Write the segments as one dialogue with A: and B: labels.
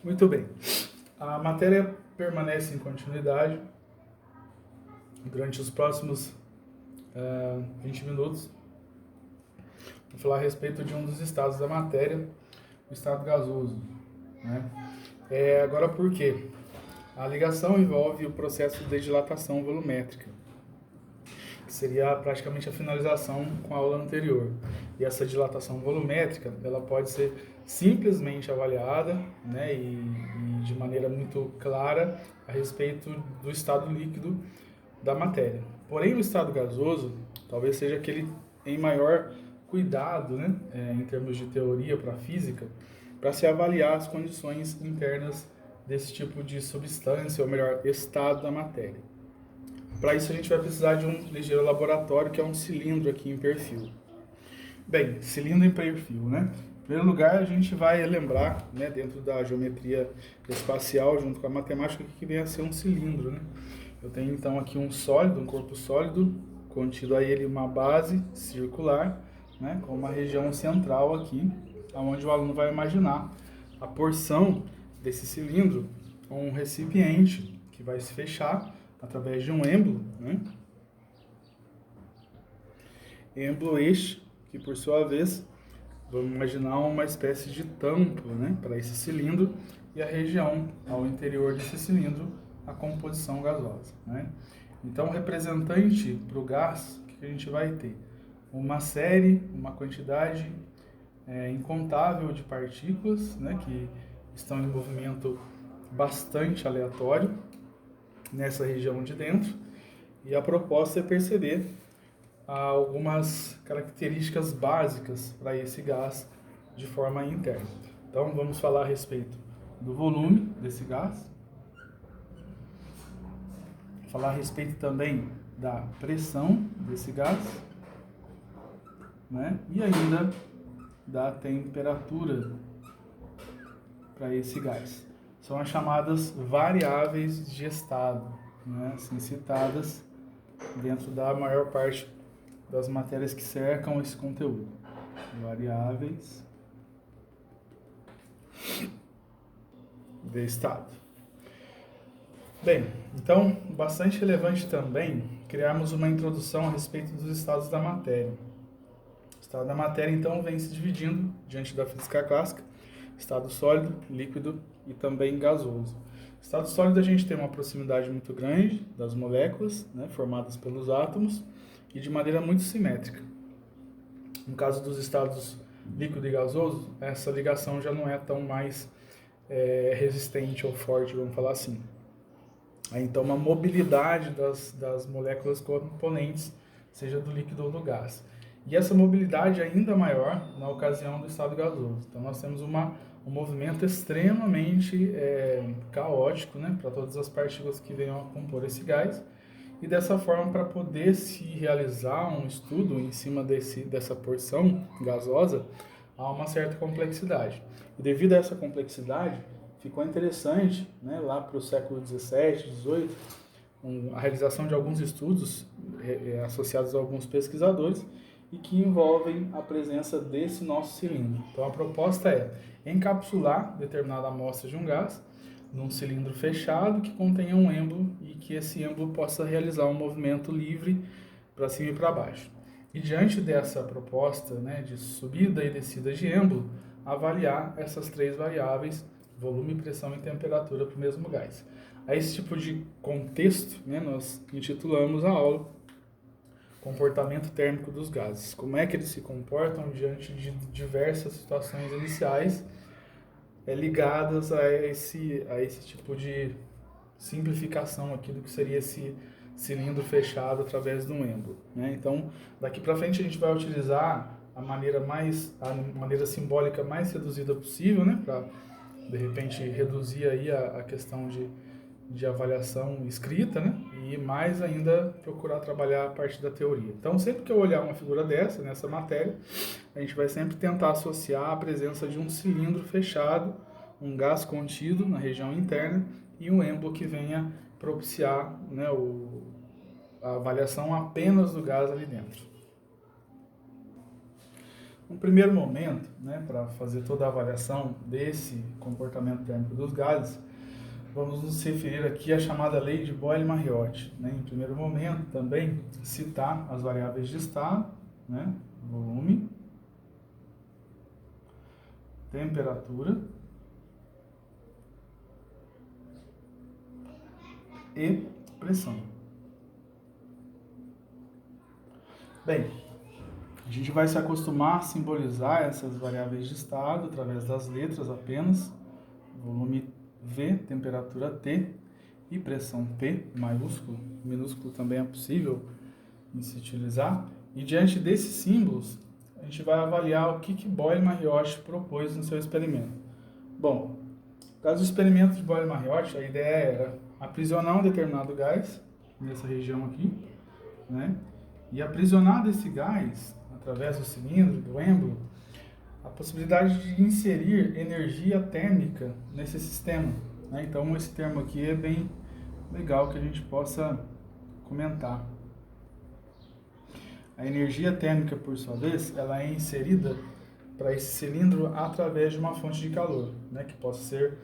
A: Muito bem. A matéria permanece em continuidade durante os próximos 20 minutos. Vou falar a respeito de um dos estados da matéria, o estado gasoso, né? Agora, por quê? A ligação envolve o processo de dilatação volumétrica, que seria praticamente a finalização com a aula anterior. E essa dilatação volumétrica, ela pode ser simplesmente avaliada, né, e de maneira muito clara a respeito do estado líquido da matéria. Porém, o estado gasoso talvez seja aquele em maior cuidado, né, em termos de teoria para a física, para se avaliar as condições internas desse tipo de substância, ou melhor, estado da matéria. Para isso a gente vai precisar de um ligeiro laboratório, que é um cilindro aqui em perfil. Bem, cilindro em perfil, né? Em primeiro lugar, a gente vai lembrar, né, dentro da geometria espacial, junto com a matemática, que vem a ser um cilindro, né? Eu tenho então aqui um sólido, um corpo sólido, contido a ele uma base circular, né, com uma região central aqui, onde o aluno vai imaginar a porção desse cilindro com um recipiente que vai se fechar através de um êmbolo, né? Êmbolo este, que por sua vez, vamos imaginar uma espécie de tampo, né, para esse cilindro, e a região ao interior desse cilindro, a composição gasosa, né? Então, o representante para o gás, o que a gente vai ter? Uma série, uma quantidade incontável de partículas, né, que estão em movimento bastante aleatório nessa região de dentro, e a proposta é perceber algumas características básicas para esse gás de forma interna. Então, vamos falar a respeito do volume desse gás, falar a respeito também da pressão desse gás, né? E ainda da temperatura para esse gás. São as chamadas variáveis de estado, né? Assim, citadas dentro da maior parte das matérias que cercam esse conteúdo. Variáveis de estado. Bem, então, bastante relevante também criarmos uma introdução a respeito dos estados da matéria. O estado da matéria, então, vem se dividindo, diante da física clássica, estado sólido, líquido e também gasoso. Estado sólido, a gente tem uma proximidade muito grande das moléculas, né, formadas pelos átomos, e de maneira muito simétrica. No caso dos estados líquido e gasoso, essa ligação já não é tão mais resistente ou forte, vamos falar assim. Aí, então, uma mobilidade das moléculas componentes, seja do líquido ou do gás. E essa mobilidade é ainda maior na ocasião do estado gasoso. Então, nós temos um movimento extremamente caótico, né, para todas as partículas que venham a compor esse gás. E dessa forma, para poder se realizar um estudo em cima dessa porção gasosa, há uma certa complexidade. E devido a essa complexidade, ficou interessante, né, lá para o século XVII, XVIII, a realização de alguns estudos associados a alguns pesquisadores e que envolvem a presença desse nosso cilindro. Então, a proposta é encapsular determinada amostra de um gás num cilindro fechado que contenha um êmbolo e que esse êmbolo possa realizar um movimento livre para cima e para baixo. E diante dessa proposta, né, de subida e descida de êmbolo, avaliar essas três variáveis, volume, pressão e temperatura para o mesmo gás. A esse tipo de contexto, né, nós intitulamos a aula Comportamento Térmico dos Gases. Como é que eles se comportam diante de diversas situações iniciais ligadas a esse tipo de simplificação aqui do que seria esse cilindro fechado através de um êmbolo, né? Então, daqui para frente a gente vai utilizar a maneira simbólica mais reduzida possível, né, para de repente reduzir aí a questão de avaliação escrita, né, e mais ainda procurar trabalhar a parte da teoria. Então, sempre que eu olhar uma figura dessa, nessa matéria, a gente vai sempre tentar associar a presença de um cilindro fechado, um gás contido na região interna e um êmbolo que venha propiciar, né, a avaliação apenas do gás ali dentro. No primeiro momento, né, para fazer toda a avaliação desse comportamento térmico dos gases, vamos nos referir aqui à chamada lei de Boyle-Mariotti. Né? Em primeiro momento, também citar as variáveis de estado, né, volume, temperatura e pressão. Bem, a gente vai se acostumar a simbolizar essas variáveis de estado através das letras apenas, volume V, temperatura T e pressão P, maiúsculo, minúsculo também é possível de se utilizar. E diante desses símbolos, a gente vai avaliar o que Boyle-Mariotti propôs no seu experimento. Bom, no caso do experimento de Boyle-Mariotti, a ideia era aprisionar um determinado gás, nessa região aqui, né? E aprisionar desse gás, através do cilindro, do êmbolo, a possibilidade de inserir energia térmica nesse sistema. Né? Então, esse termo aqui é bem legal que a gente possa comentar. A energia térmica, por sua vez, ela é inserida para esse cilindro através de uma fonte de calor, né? Que possa ser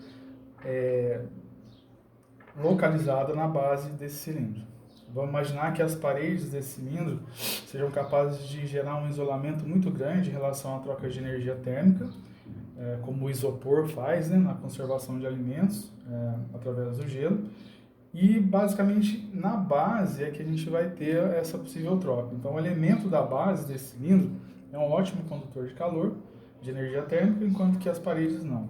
A: localizada na base desse cilindro. Vamos imaginar que as paredes desse cilindro sejam capazes de gerar um isolamento muito grande em relação à troca de energia térmica, como o isopor faz, né, na conservação de alimentos, através do gelo. E, basicamente, na base é que a gente vai ter essa possível troca. Então, o elemento da base desse cilindro é um ótimo condutor de calor, de energia térmica, enquanto que as paredes não.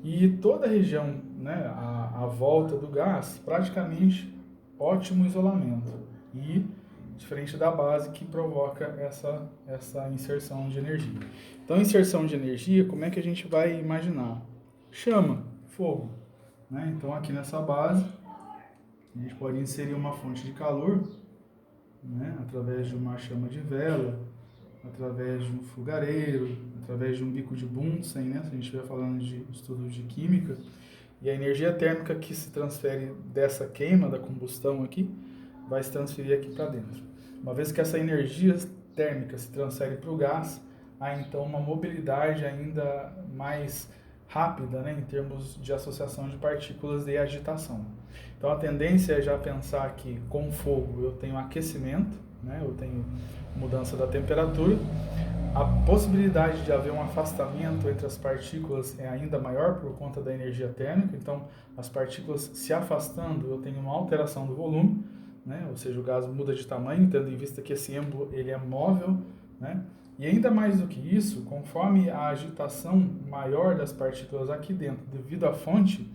A: E toda a região, né, à volta do gás, praticamente ótimo isolamento. E diferente da base que provoca essa inserção de energia. Então, inserção de energia, como é que a gente vai imaginar? Chama, fogo. Né? Então, aqui nessa base, a gente pode inserir uma fonte de calor, né, através de uma chama de vela, através de um fogareiro, através de um bico de Bunsen, né, se a gente estiver falando de estudos de química. E a energia térmica que se transfere dessa queima, da combustão aqui, vai se transferir aqui para dentro. Uma vez que essa energia térmica se transfere para o gás, há então uma mobilidade ainda mais rápida, né, em termos de associação de partículas e agitação. Então a tendência é já pensar que com fogo eu tenho aquecimento, né, eu tenho mudança da temperatura, a possibilidade de haver um afastamento entre as partículas é ainda maior por conta da energia térmica, então as partículas se afastando eu tenho uma alteração do volume, né, ou seja, o gás muda de tamanho, tendo em vista que esse êmbolo ele é móvel, né, e ainda mais do que isso, conforme a agitação maior das partículas aqui dentro, devido à fonte,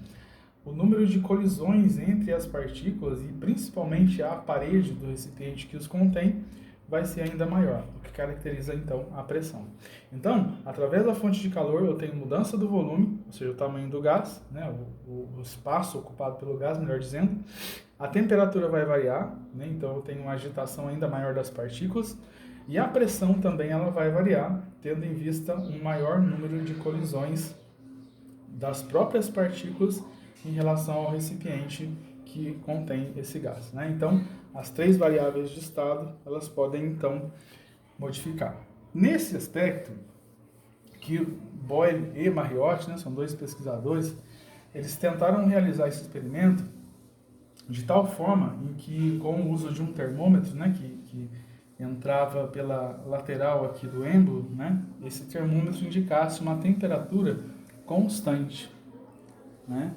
A: o número de colisões entre as partículas e principalmente a parede do recipiente que os contém vai ser ainda maior, o que caracteriza então a pressão. Então, através da fonte de calor eu tenho mudança do volume, ou seja, o tamanho do gás, né, o espaço ocupado pelo gás, melhor dizendo. A temperatura vai variar, né, então eu tenho uma agitação ainda maior das partículas. E a pressão também ela vai variar, tendo em vista um maior número de colisões das próprias partículas em relação ao recipiente que contém esse gás. Né? Então, as três variáveis de estado, elas podem, então, modificar. Nesse aspecto, que Boyle e Mariotti, né, são dois pesquisadores, eles tentaram realizar esse experimento de tal forma em que, com o uso de um termômetro, né, que entrava pela lateral aqui do êmbolo, né, esse termômetro indicasse uma temperatura constante, né?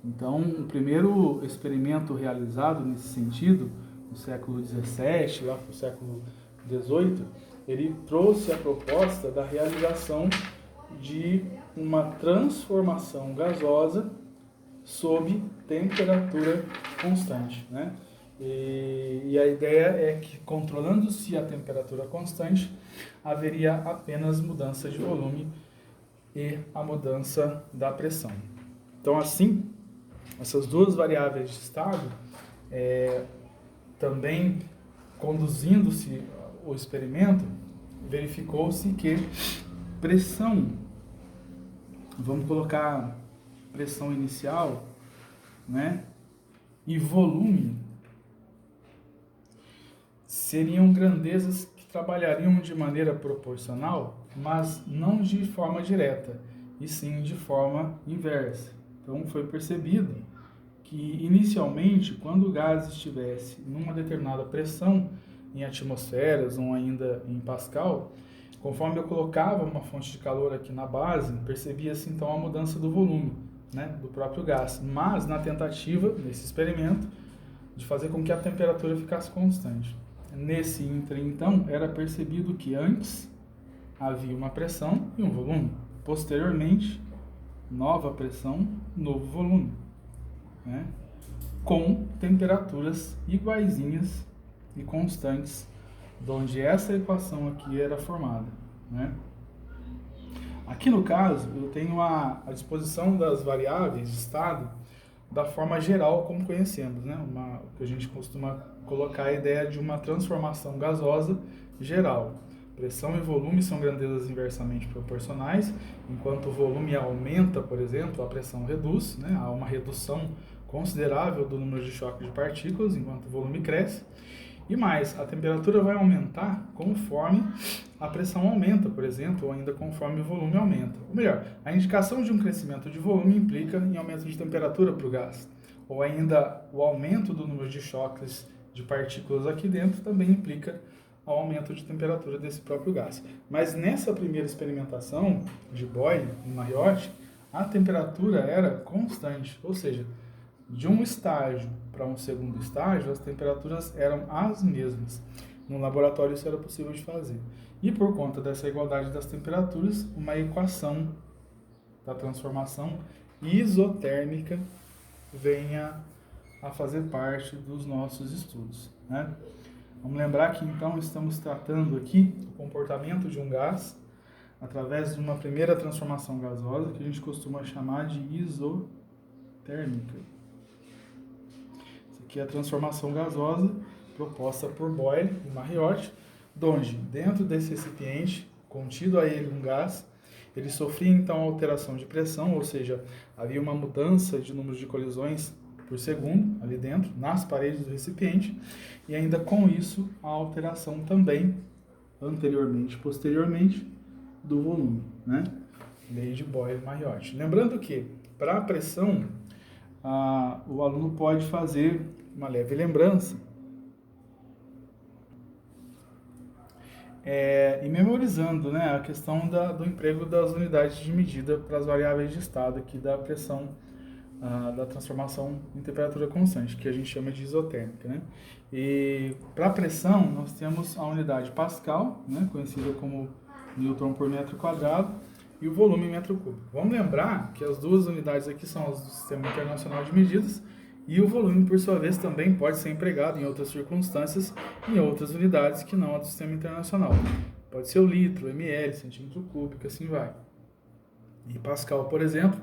A: Então, o primeiro experimento realizado nesse sentido, no século XVII, lá para o século XVIII, ele trouxe a proposta da realização de uma transformação gasosa sob temperatura constante, né? E a ideia é que, controlando-se a temperatura constante, haveria apenas mudança de volume e a mudança da pressão. Então, assim, essas duas variáveis de estado, também conduzindo-se o experimento, verificou-se que pressão, vamos colocar pressão inicial, né, e volume seriam grandezas que trabalhariam de maneira proporcional, mas não de forma direta, e sim de forma inversa. Então foi percebido que inicialmente, quando o gás estivesse numa determinada pressão, em atmosferas ou ainda em Pascal, conforme eu colocava uma fonte de calor aqui na base, percebia-se então a mudança do volume, né, do próprio gás. Mas na tentativa, nesse experimento, de fazer com que a temperatura ficasse constante. Nesse ínterim, então, era percebido que antes havia uma pressão e um volume. Posteriormente, nova pressão, novo volume, né, com temperaturas iguaizinhas e constantes, onde essa equação aqui era formada, né? Aqui no caso, eu tenho a disposição das variáveis de estado da forma geral como conhecemos, né? Que a gente costuma colocar a ideia de uma transformação gasosa geral. Pressão e volume são grandezas inversamente proporcionais, enquanto o volume aumenta, por exemplo, a pressão reduz, né? Há uma redução considerável do número de choques de partículas, enquanto o volume cresce. E mais, a temperatura vai aumentar conforme a pressão aumenta, por exemplo, ou ainda conforme o volume aumenta. Ou melhor, a indicação de um crescimento de volume implica em aumento de temperatura para o gás. Ou ainda o aumento do número de choques de partículas aqui dentro também implica o aumento de temperatura desse próprio gás. Mas nessa primeira experimentação de Boyle e Mariotti, a temperatura era constante, ou seja, de um estágio para um segundo estágio, as temperaturas eram as mesmas. No laboratório isso era possível de fazer. E por conta dessa igualdade das temperaturas, uma equação da transformação isotérmica venha a fazer parte dos nossos estudos, né? Vamos lembrar que então estamos tratando aqui o comportamento de um gás através de uma primeira transformação gasosa que a gente costuma chamar de isotérmica. Que é a transformação gasosa proposta por Boyle e Mariotti, onde dentro desse recipiente, contido a ele um gás, ele sofria então alteração de pressão, ou seja, havia uma mudança de número de colisões por segundo ali dentro, nas paredes do recipiente, e ainda com isso a alteração também, anteriormente e posteriormente, do volume, né? Lei de Boyle e Mariotti. Lembrando que, para a pressão, o aluno pode fazer uma leve lembrança e memorizando, né, a questão do emprego das unidades de medida para as variáveis de estado aqui da pressão, da transformação em temperatura constante, que a gente chama de isotérmica, né? E para a pressão nós temos a unidade Pascal, né, conhecida como Newton por metro quadrado, e o volume em metro cúbico. Vamos lembrar que as duas unidades aqui são as do Sistema Internacional de Medidas, e o volume, por sua vez, também pode ser empregado em outras circunstâncias, em outras unidades que não a do Sistema Internacional. Pode ser o litro, ml, centímetro cúbico, assim vai. E Pascal, por exemplo,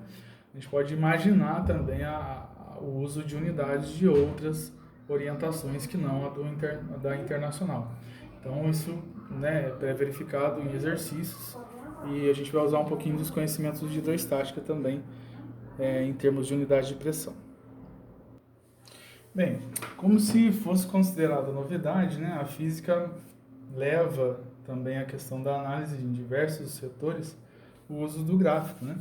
A: a gente pode imaginar também o uso de unidades de outras orientações que não a da internacional. Então, isso, né, é verificado em exercícios, e a gente vai usar um pouquinho dos conhecimentos de hidrostática também, em termos de unidade de pressão. Bem, como se fosse considerada novidade, né, a física leva também a questão da análise em diversos setores o uso do gráfico, né,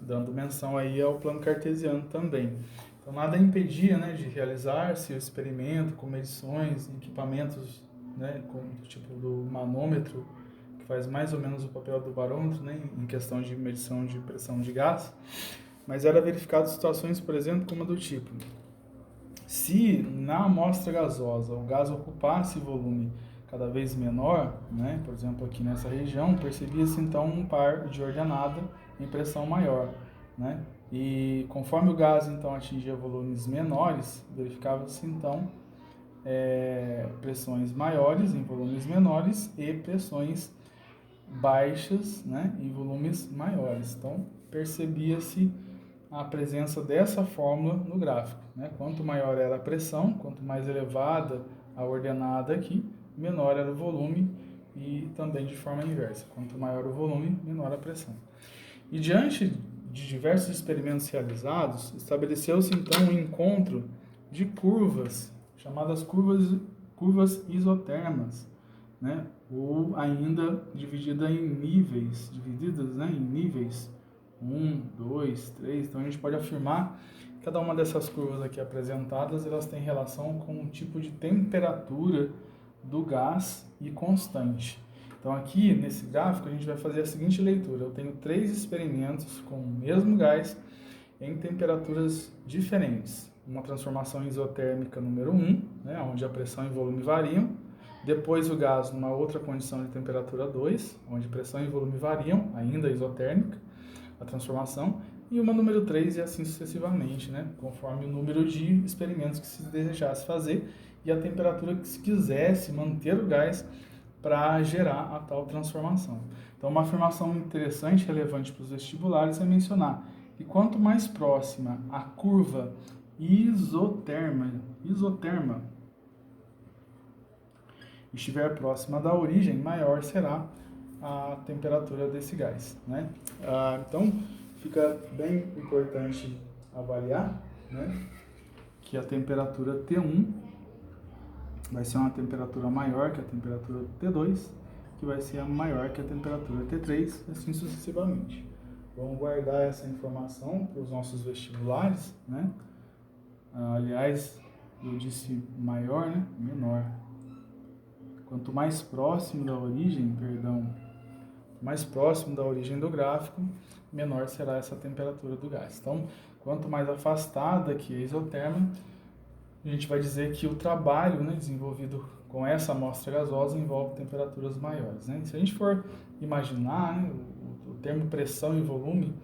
A: dando menção aí ao plano cartesiano também. Então nada impedia, né, de realizar-se o experimento com medições, equipamentos, né, como do tipo do manômetro, que faz mais ou menos o papel do barômetro, né, em questão de medição de pressão de gás, mas era verificado situações, por exemplo, como a do tipo: se na amostra gasosa o gás ocupasse volume cada vez menor, né, por exemplo aqui nessa região, percebia-se então um par de ordenada em pressão maior, né, e conforme o gás então atingia volumes menores, verificava-se então pressões maiores em volumes menores e pressões baixas, né, em volumes maiores. Então percebia-se a presença dessa fórmula no gráfico, né? Quanto maior era a pressão, quanto mais elevada a ordenada aqui, menor era o volume, e também de forma inversa. Quanto maior o volume, menor a pressão. E diante de diversos experimentos realizados, estabeleceu-se então um encontro de curvas, chamadas curvas isotermas, né? Ou ainda divididas, né, em níveis 1, 2, 3. Então a gente pode afirmar que cada uma dessas curvas aqui apresentadas, elas têm relação com o tipo de temperatura do gás e constante. Então aqui nesse gráfico a gente vai fazer a seguinte leitura: eu tenho 3 experimentos com o mesmo gás em temperaturas diferentes. Uma transformação isotérmica número 1, né, onde a pressão e volume variam. Depois o gás numa outra condição de temperatura 2, onde pressão e volume variam, ainda isotérmica, a transformação. E uma número 3 e assim sucessivamente, né, conforme o número de experimentos que se desejasse fazer e a temperatura que se quisesse manter o gás para gerar a tal transformação. Então, uma afirmação interessante, relevante para os vestibulares é mencionar que quanto mais próxima a curva isoterma estiver próxima da origem, maior será a temperatura desse gás, né? Então, fica bem importante avaliar, né, que a temperatura T1 vai ser uma temperatura maior que a temperatura T2, que vai ser maior que a temperatura T3, e assim sucessivamente. Vamos guardar essa informação para os nossos vestibulares, né? Aliás, eu disse maior, né? Menor. Quanto mais próximo da origem, mais próximo da origem do gráfico, menor será essa temperatura do gás. Então, quanto mais afastada que a isoterma, a gente vai dizer que o trabalho, né, desenvolvido com essa amostra gasosa envolve temperaturas maiores, né? Se a gente for imaginar, né, o termo pressão e volume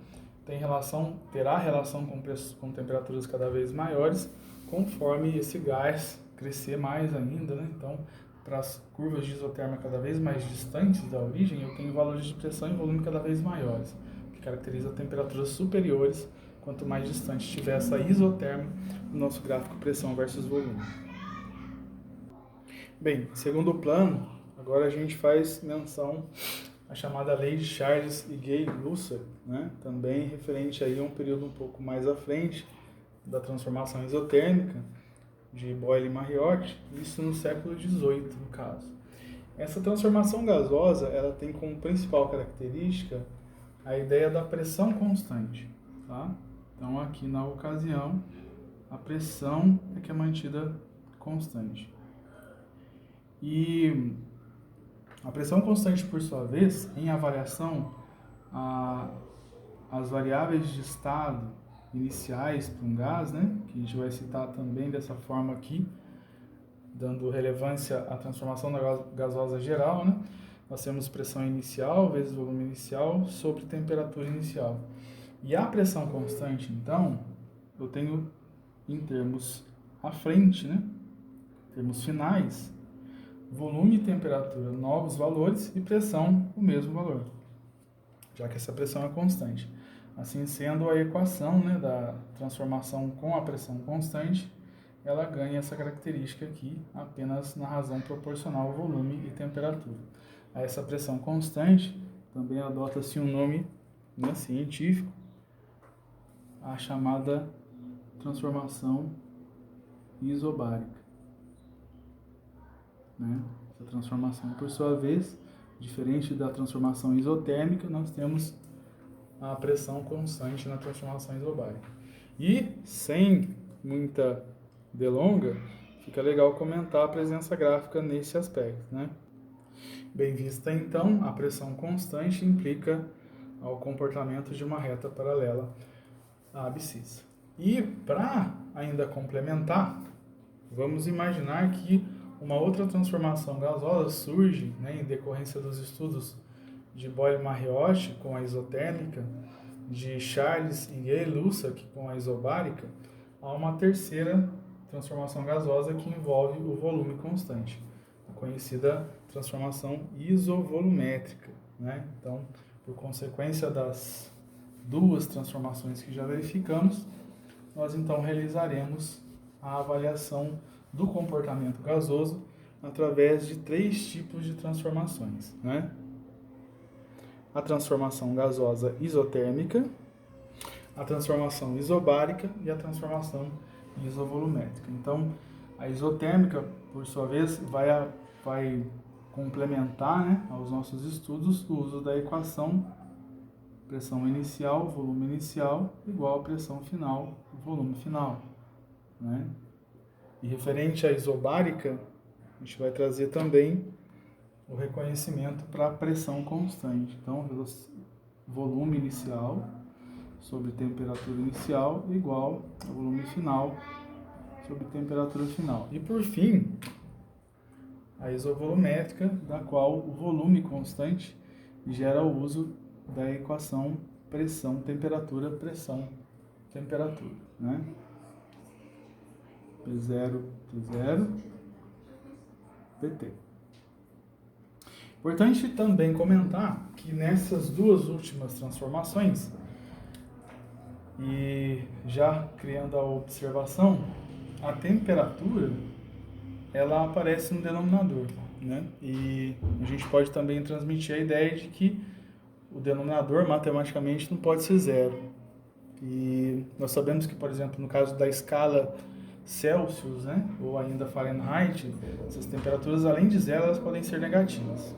A: terá relação com temperaturas cada vez maiores, conforme esse gás crescer mais ainda, né? Então, para as curvas de isoterma cada vez mais distantes da origem, eu tenho valores de pressão e volume cada vez maiores, que caracteriza temperaturas superiores quanto mais distante estiver essa isoterma no nosso gráfico pressão versus volume. Bem, segundo plano, agora a gente faz menção à chamada lei de Charles e Gay-Lussac, né? Também referente aí a um período um pouco mais à frente da transformação isotérmica de Boyle e Mariotti, isso no século XVIII, no caso. Essa transformação gasosa, ela tem como principal característica a ideia da pressão constante, tá? Então, aqui na ocasião, a pressão é que é mantida constante. E a pressão constante, por sua vez, em avaliação as variáveis de estado iniciais para um gás, né, que a gente vai citar também dessa forma aqui, dando relevância à transformação da gasosa geral, né? Nós temos pressão inicial vezes volume inicial sobre temperatura inicial. E a pressão constante, então, eu tenho em termos à frente, né, termos finais, volume e temperatura novos valores e pressão o mesmo valor, já que essa pressão é constante. Assim sendo, a equação, né, da transformação com a pressão constante, ela ganha essa característica aqui apenas na razão proporcional ao volume e temperatura. A essa pressão constante também adota-se um nome, né, científico, a chamada transformação isobárica, né? Essa transformação, por sua vez, diferente da transformação isotérmica, nós temos a pressão constante na transformação isobárica. E, sem muita delonga, fica legal comentar a presença gráfica nesse aspecto, né? Bem vista, então, a pressão constante implica ao comportamento de uma reta paralela à abscissa. E, para ainda complementar, vamos imaginar que uma outra transformação gasosa surge, né, em decorrência dos estudos de Boyle e Mariotti com a isotérmica, de Charles e Gay-Lussac com a isobárica, há uma terceira transformação gasosa que envolve o volume constante, a conhecida transformação isovolumétrica, né? Então, por consequência das duas transformações que já verificamos, nós então realizaremos a avaliação do comportamento gasoso através de 3 tipos de transformações, né? A transformação gasosa isotérmica, a transformação isobárica e a transformação isovolumétrica. Então, a isotérmica, por sua vez, vai complementar, né, aos nossos estudos o uso da equação pressão inicial, volume inicial, igual a pressão final, volume final, né? E referente à isobárica, a gente vai trazer também o reconhecimento para a pressão constante. Então, volume inicial sobre temperatura inicial igual a volume final sobre temperatura final. E por fim, a isovolumétrica, da qual o volume constante gera o uso da equação pressão-temperatura, pressão-temperatura, né? P0, T0, PT. Importante também comentar que nessas duas últimas transformações, e já criando a observação, a temperatura ela aparece no denominador, né? E a gente pode também transmitir a ideia de que o denominador matematicamente não pode ser zero. E nós sabemos que, por exemplo, no caso da escala Celsius, né, ou ainda Fahrenheit, essas temperaturas, além de zero, elas podem ser negativas.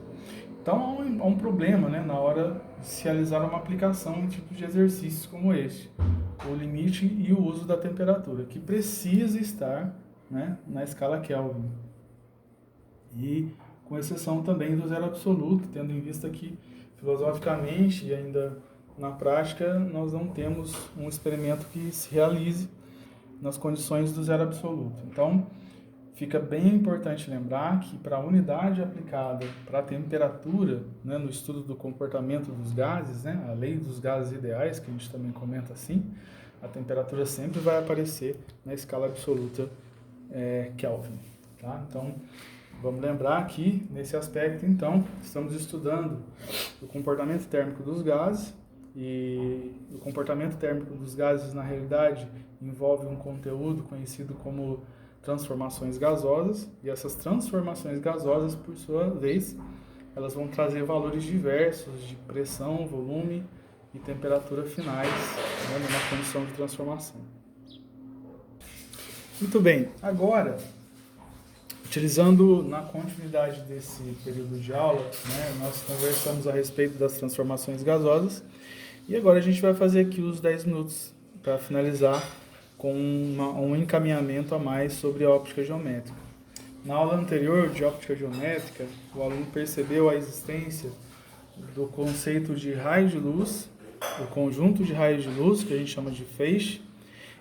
A: Então, há um problema, né, na hora de se realizar uma aplicação em tipo de exercícios como este, o limite e o uso da temperatura, que precisa estar, né, na escala Kelvin. E com exceção também do zero absoluto, tendo em vista que, filosoficamente e ainda na prática, nós não temos um experimento que se realize nas condições do zero absoluto. Então, fica bem importante lembrar que para a unidade aplicada para a temperatura, né, no estudo do comportamento dos gases, né, a lei dos gases ideais, que a gente também comenta assim, a temperatura sempre vai aparecer na escala absoluta Kelvin. Tá? Então, vamos lembrar que, nesse aspecto, então, estamos estudando o comportamento térmico dos gases, e o comportamento térmico dos gases, na realidade, envolve um conteúdo conhecido como transformações gasosas, e essas transformações gasosas, por sua vez, elas vão trazer valores diversos de pressão, volume e temperatura finais, né, numa condição de transformação. Muito bem, agora, utilizando na continuidade desse período de aula, né, nós conversamos a respeito das transformações gasosas, e agora a gente vai fazer aqui os 10 minutos para finalizar com um encaminhamento a mais sobre a óptica geométrica. Na aula anterior de óptica geométrica, o aluno percebeu a existência do conceito de raio de luz, o conjunto de raios de luz, que a gente chama de feixe,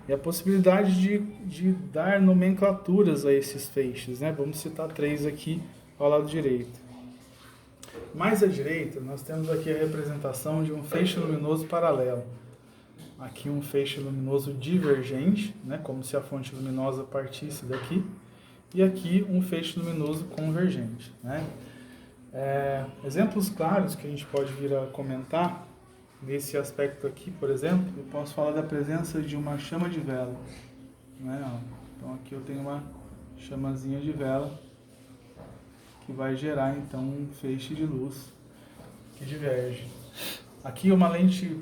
A: e a possibilidade de dar nomenclaturas a esses feixes, né? Vamos citar 3 aqui ao lado direito. Mais à direita, nós temos aqui a representação de um feixe luminoso paralelo. Aqui um feixe luminoso divergente, né, como se a fonte luminosa partisse daqui, e aqui um feixe luminoso convergente, né? Exemplos claros que a gente pode vir a comentar nesse aspecto aqui, por exemplo, eu posso falar da presença de uma chama de vela, né? Então aqui eu tenho uma chamazinha de vela que vai gerar então um feixe de luz que diverge. Aqui uma lente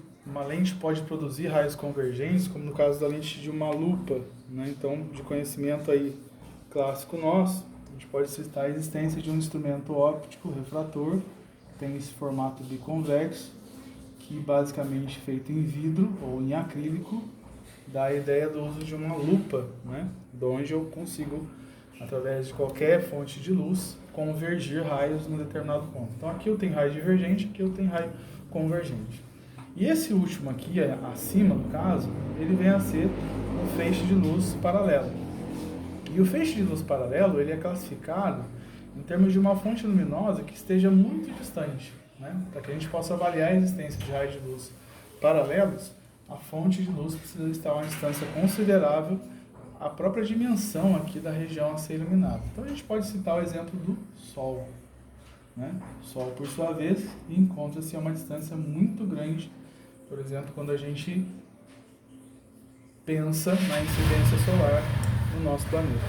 A: pode produzir raios convergentes, como no caso da lente de uma lupa, né? Então, de conhecimento aí clássico nosso, a gente pode citar a existência de um instrumento óptico refrator, que tem esse formato biconvexo, que basicamente feito em vidro ou em acrílico, dá a ideia do uso de uma lupa, né? De onde eu consigo, através de qualquer fonte de luz, convergir raios em um determinado ponto. Então aqui eu tenho raio divergente, aqui eu tenho raio convergente. E esse último aqui, acima no caso, ele vem a ser um feixe de luz paralelo. E o feixe de luz paralelo, ele é classificado em termos de uma fonte luminosa que esteja muito distante, né? Para que a gente possa avaliar a existência de raios de luz paralelos, a fonte de luz precisa estar a uma distância considerável, a própria dimensão aqui da região a ser iluminada. Então a gente pode citar o exemplo do Sol, né? O Sol, por sua vez, encontra-se a uma distância muito grande, por exemplo, quando a gente pensa na incidência solar no nosso planeta.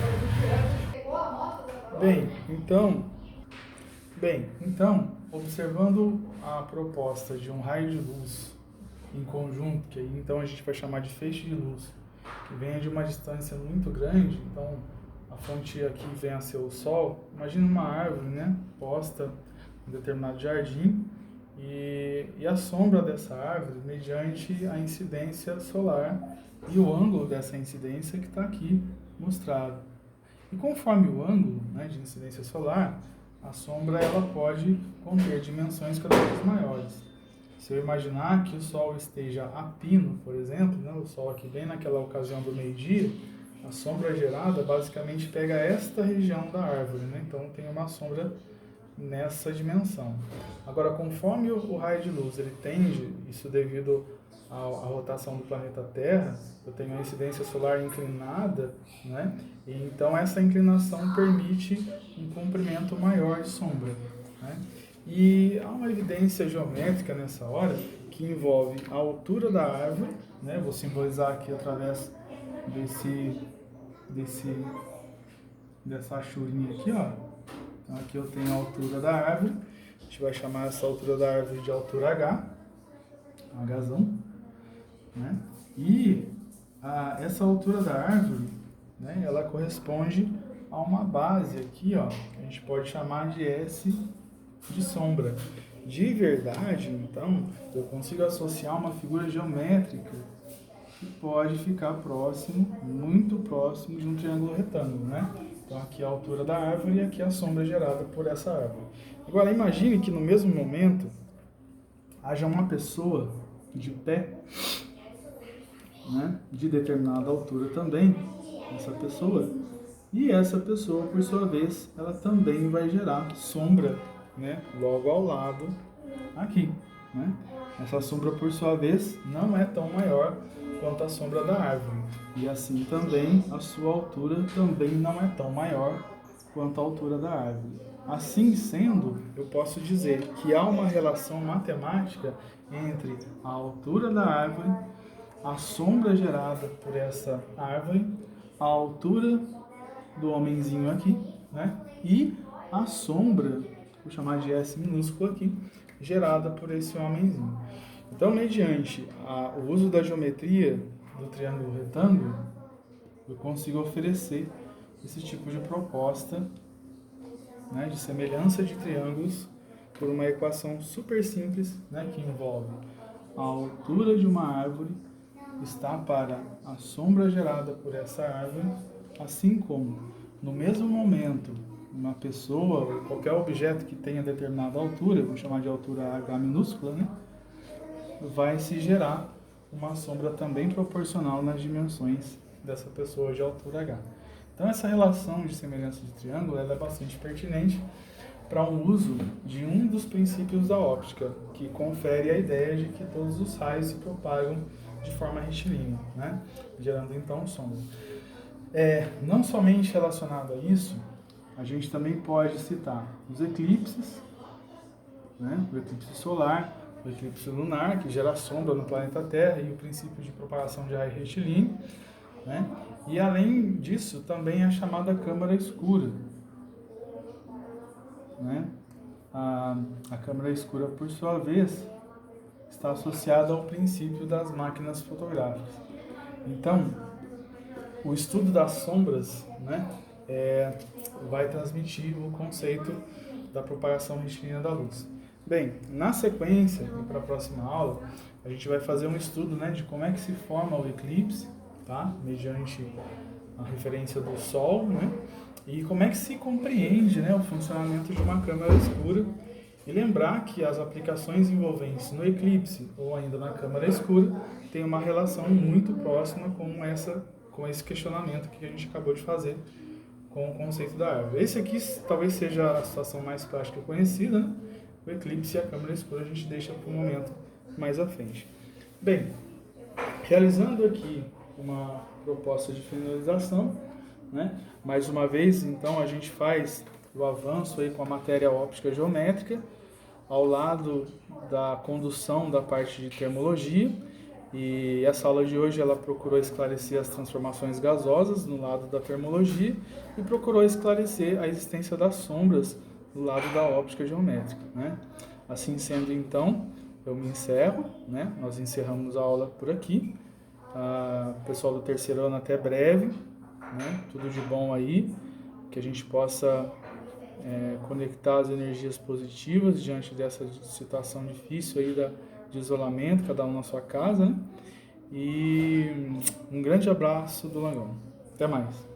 A: Bem, então, observando a proposta de um raio de luz em conjunto, que aí então a gente vai chamar de feixe de luz, que venha de uma distância muito grande, então a fonte aqui vem a ser o Sol, imagina uma árvore, né, proposta em determinado jardim e a sombra dessa árvore mediante a incidência solar e o ângulo dessa incidência que está aqui mostrado. E conforme o ângulo, né, de incidência solar, a sombra ela pode conter dimensões cada vez maiores. Se eu imaginar que o Sol esteja a pino, por exemplo, né, o Sol aqui bem naquela ocasião do meio-dia, a sombra gerada basicamente pega esta região da árvore, né? Então tem uma sombra nessa dimensão. Agora, conforme o raio de luz ele tende, isso devido à rotação do planeta Terra, eu tenho a incidência solar inclinada, né? E então essa inclinação permite um comprimento maior de sombra, né? E há uma evidência geométrica nessa hora que envolve a altura da árvore, né? Vou simbolizar aqui através dessa achurinha aqui, ó. Então aqui eu tenho a altura da árvore, a gente vai chamar essa altura da árvore de altura H, Hzão, né? E essa altura da árvore, né, ela corresponde a uma base aqui, ó, que a gente pode chamar de S de sombra. De verdade, então, eu consigo associar uma figura geométrica que pode ficar próximo, muito próximo de um triângulo retângulo, né? Então aqui é a altura da árvore e aqui é a sombra gerada por essa árvore. Agora imagine que no mesmo momento haja uma pessoa de pé, né, de determinada altura também, e essa pessoa, por sua vez, ela também vai gerar sombra, né, logo ao lado aqui, né? Essa sombra, por sua vez, não é tão maior quanto a sombra da árvore. E assim também, a sua altura também não é tão maior quanto a altura da árvore. Assim sendo, eu posso dizer que há uma relação matemática entre a altura da árvore, a sombra gerada por essa árvore, a altura do homenzinho aqui, né? E a sombra, vou chamar de S minúsculo aqui, gerada por esse homenzinho. Então, mediante o uso da geometria do triângulo retângulo, eu consigo oferecer esse tipo de proposta, né, de semelhança de triângulos por uma equação super simples, né, que envolve a altura de uma árvore está para a sombra gerada por essa árvore, assim como, no mesmo momento, uma pessoa ou qualquer objeto que tenha determinada altura, vamos chamar de altura H minúscula, né, vai se gerar uma sombra também proporcional nas dimensões dessa pessoa de altura H. Então essa relação de semelhança de triângulo ela é bastante pertinente para um uso de um dos princípios da óptica, que confere a ideia de que todos os raios se propagam de forma retilínea, né, gerando então sombra. Não somente relacionado a isso, a gente também pode citar os eclipses, né, o eclipse solar, o eclipse lunar, que gera sombra no planeta Terra, e o princípio de propagação de raio retilíneo, né? E além disso, também a chamada câmara escura, né? A câmara escura, por sua vez, está associada ao princípio das máquinas fotográficas. Então, o estudo das sombras, né, vai transmitir o conceito da propagação retilínea da luz. Bem, na sequência, para a próxima aula, a gente vai fazer um estudo, né, de como é que se forma o eclipse, tá? Mediante a referência do Sol, né? E como é que se compreende, né, o funcionamento de uma câmara escura. E lembrar que as aplicações envolventes no eclipse ou ainda na câmara escura têm uma relação muito próxima com esse questionamento que a gente acabou de fazer com o conceito da árvore. Esse aqui talvez seja a situação mais prática conhecida, né? O eclipse e a câmara escura a gente deixa para um momento mais à frente. Bem, realizando aqui uma proposta de finalização, né? Mais uma vez, então, a gente faz o avanço aí com a matéria óptica geométrica, ao lado da condução da parte de termologia, e essa aula de hoje ela procurou esclarecer as transformações gasosas no lado da termologia e procurou esclarecer a existência das sombras do lado da óptica geométrica, né? Assim sendo, então, eu me encerro, né? Nós encerramos a aula por aqui. Pessoal do terceiro ano, até breve, né? Tudo de bom aí, que a gente possa conectar as energias positivas diante dessa situação difícil aí de isolamento, cada um na sua casa, né? E um grande abraço do Langão. Até mais.